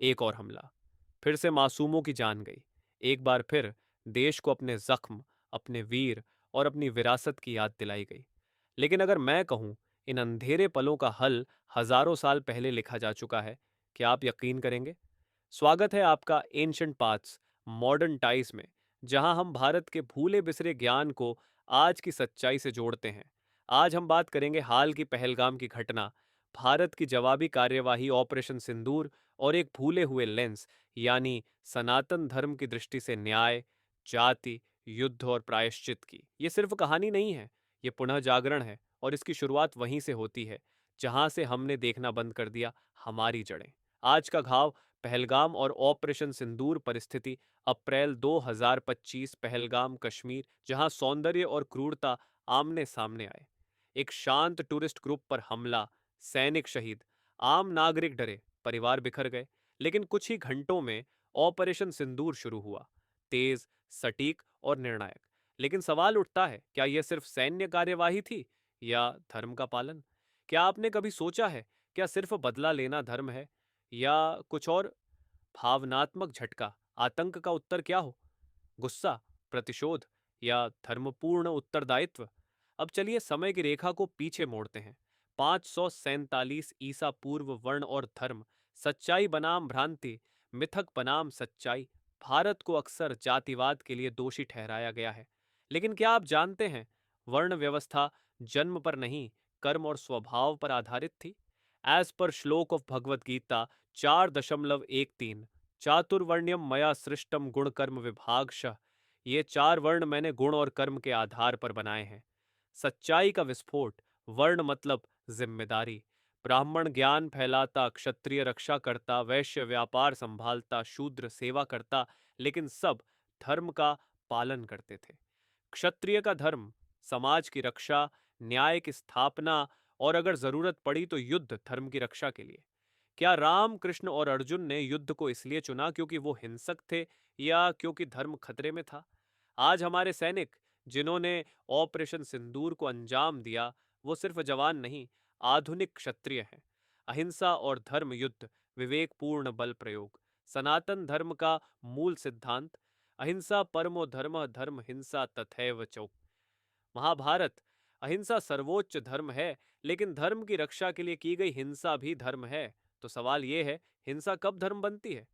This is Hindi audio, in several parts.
एक और हमला, फिर से मासूमों की जान गई। एक बार फिर देश को अपने जख्म, अपने वीर और अपनी विरासत की याद दिलाई गई। लेकिन अगर मैं कहूं, इन अंधेरे पलों का हल हजारों साल पहले लिखा जा चुका है, क्या आप यकीन करेंगे? स्वागत है आपका एंशंट पाथ्स मॉडर्न टाइज में, जहां हम भारत के भूले बिसरे ज्ञान को आज की सच्चाई से जोड़ते हैं। आज हम बात करेंगे हाल की पहलगाम की घटना, भारत की जवाबी कार्यवाही ऑपरेशन सिंदूर और एक भूले हुए लेंस, यानी सनातन धर्म की दृष्टि से न्याय, जाति, युद्ध और प्रायश्चित की। ये सिर्फ कहानी नहीं है, ये पुनः जागरण है, और इसकी शुरुआत वहीं से होती है जहां से हमने देखना बंद कर दिया हमारी जड़ें। आज का घाव पहलगाम और ऑपरेशन सिंदूर परिस्थिति, अप्रैल 2025, पहलगाम कश्मीर, जहां सौंदर्य और क्रूरता आमने सामने आए। एक शांत टूरिस्ट ग्रुप पर हमला, सैनिक शहीद, आम नागरिक डरे, परिवार बिखर गए। लेकिन कुछ ही घंटों में ऑपरेशन सिंदूर शुरू हुआ, तेज, सटीक और निर्णायक। लेकिन सवाल उठता है, क्या यह सिर्फ सैन्य कार्यवाही थी या धर्म का पालन? क्या आपने कभी सोचा है, क्या सिर्फ बदला लेना धर्म है या कुछ और? भावनात्मक झटका, आतंक का उत्तर क्या हो? गुस्सा, प्रतिशोध या धर्मपूर्ण उत्तरदायित्व? अब चलिए समय की रेखा को पीछे मोड़ते हैं। 547 ईसा पूर्व, वर्ण और धर्म, सच्चाई बनाम भ्रांति, मिथक बनाम सच्चाई। भारत को अक्सर जातिवाद के लिए दोषी ठहराया गया है। लेकिन क्या आप जानते हैं, वर्ण व्यवस्था जन्म पर नहीं, कर्म और स्वभाव पर आधारित थी। एज पर श्लोक ऑफ भगवत गीता 4.13, चातुर्वर्ण्यम मया सृष्टम गुण कर्म विभागशः। ये चार वर्ण मैंने गुण और कर्म के आधार पर बनाए हैं। सच्चाई का विस्फोट, वर्ण मतलब जिम्मेदारी। ब्राह्मण ज्ञान फैलाता, क्षत्रिय रक्षा करता, वैश्य व्यापार संभालता, शूद्र सेवा करता, लेकिन सब धर्म का पालन करते थे। क्षत्रिय का धर्म समाज की रक्षा, न्याय की स्थापना, और अगर जरूरत पड़ी तो युद्ध धर्म की रक्षा के लिए। क्या राम, कृष्ण और अर्जुन ने युद्ध को इसलिए चुना क्योंकि वो हिंसक थे या क्योंकि धर्म खतरे में था? आज हमारे सैनिक जिन्होंने ऑपरेशन सिंदूर को अंजाम दिया, वो सिर्फ जवान नहीं, आधुनिक क्षत्रिय हैं। अहिंसा और धर्म युद्ध, विवेकपूर्ण बल प्रयोग, सनातन धर्म का मूल सिद्धांत, अहिंसा परमो धर्म, धर्म हिंसा तथैव चौ। महाभारत, अहिंसा सर्वोच्च धर्म है, लेकिन धर्म की रक्षा के लिए की गई हिंसा भी धर्म है। तो सवाल यह है, हिंसा कब धर्म बनती है?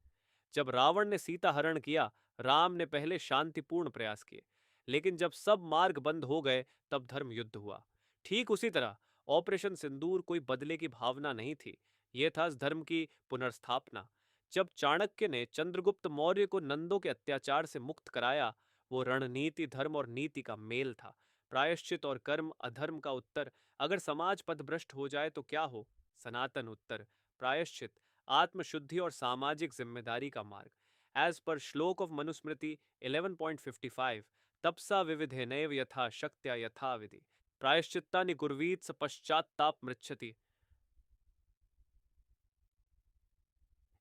जब रावण ने सीता हरण किया, राम ने पहले शांतिपूर्ण प्रयास किए, लेकिन जब सब मार्ग बंद हो गए, तब धर्म युद्ध हुआ। ठीक उसी तरह ऑपरेशन सिंदूर कोई बदले की भावना नहीं थी, यह था धर्म की पुनर्स्थापना। जब चाणक्य ने चंद्रगुप्त मौर्य को नंदों के अत्याचार से मुक्त कराया, वो रणनीति धर्म और नीति का मेल था। प्रायश्चित और कर्म, अधर्म का उत्तर। अगर समाज पथभ्रष्ट हो जाए तो क्या हो? सनातन उत्तर, प्रायश्चित, आत्मशुद्धि और सामाजिक जिम्मेदारी का मार्ग। एज पर श्लोक ऑफ मनुस्मृति 11.55, तपसा विविधेनैव यथा शक्त्या यथा विधि, प्रायश्चित्तानि कुर्वीत स पश्चात्ताप मृच्छति।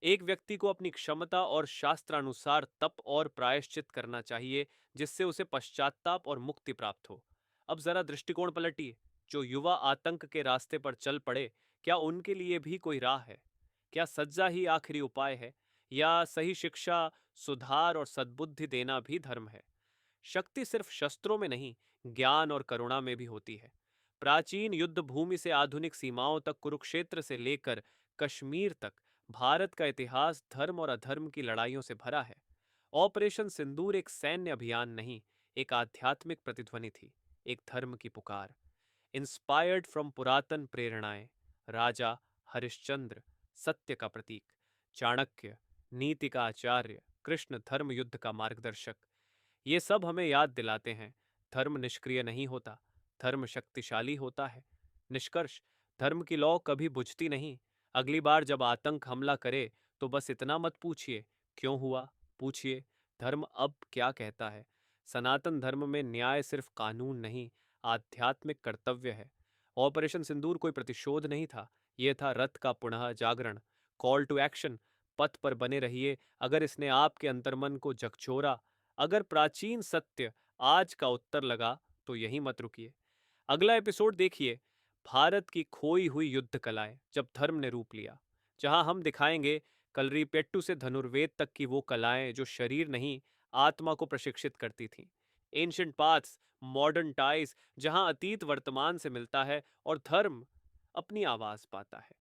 एक व्यक्ति को अपनी क्षमता और शास्त्रानुसार तप और प्रायश्चित करना चाहिए, जिससे उसे पश्चात्ताप और मुक्ति प्राप्त हो। अब जरा दृष्टिकोण पलटिए। जो युवा आतंक के रास्ते पर चल पड़े, क्या उनके लिए भी कोई राह है? क्या सज्जा ही आखिरी उपाय है, या सही शिक्षा, सुधार और सद्बुद्धि देना भी धर्म है? शक्ति सिर्फ शस्त्रों में नहीं, ज्ञान और करुणा में भी होती है। प्राचीन युद्ध भूमि से आधुनिक सीमाओं तक, कुरुक्षेत्र से लेकर कश्मीर तक, भारत का इतिहास धर्म और अधर्म की लड़ाइयों से भरा है। ऑपरेशन सिंदूर एक सैन्य अभियान नहीं, एक आध्यात्मिक प्रतिध्वनि थी, एक धर्म की पुकार। इंस्पायर्ड फ्रॉम पुरातन प्रेरणाएं, राजा हरिश्चंद्र सत्य का प्रतीक, चाणक्य नीति का आचार्य, कृष्ण धर्म युद्ध का मार्गदर्शक। ये सब हमें याद दिलाते हैं, धर्म निष्क्रिय नहीं होता, धर्म शक्तिशाली होता है। निष्कर्ष, धर्म की लौ कभी बुझती नहीं। अगली बार जब आतंक हमला करे, तो बस इतना मत पूछिए क्यों हुआ, पूछिए धर्म अब क्या कहता है। सनातन धर्म में न्याय सिर्फ कानून नहीं, आध्यात्मिक कर्तव्य है। ऑपरेशन सिंदूर कोई प्रतिशोध नहीं था, यह था रथ का पुनः जागरण, कॉल टू एक्शन। पथ पर बने रहिए अगर इसने आपके अंतर्मन को झकझोरा। अगर प्राचीन सत्य आज का उत्तर लगा, तो यहीं मत रुकिए। अगला एपिसोड देखिए, भारत की खोई हुई युद्ध कलाएं जब धर्म ने रूप लिया, जहां हम दिखाएंगे कलरीपेट्टू से धनुर्वेद तक की वो कलाएं जो शरीर नहीं, आत्मा को प्रशिक्षित करती थीं। एंशंट पाथ्स, मॉडर्न टाइज, जहां अतीत वर्तमान से मिलता है और धर्म अपनी आवाज पाता है।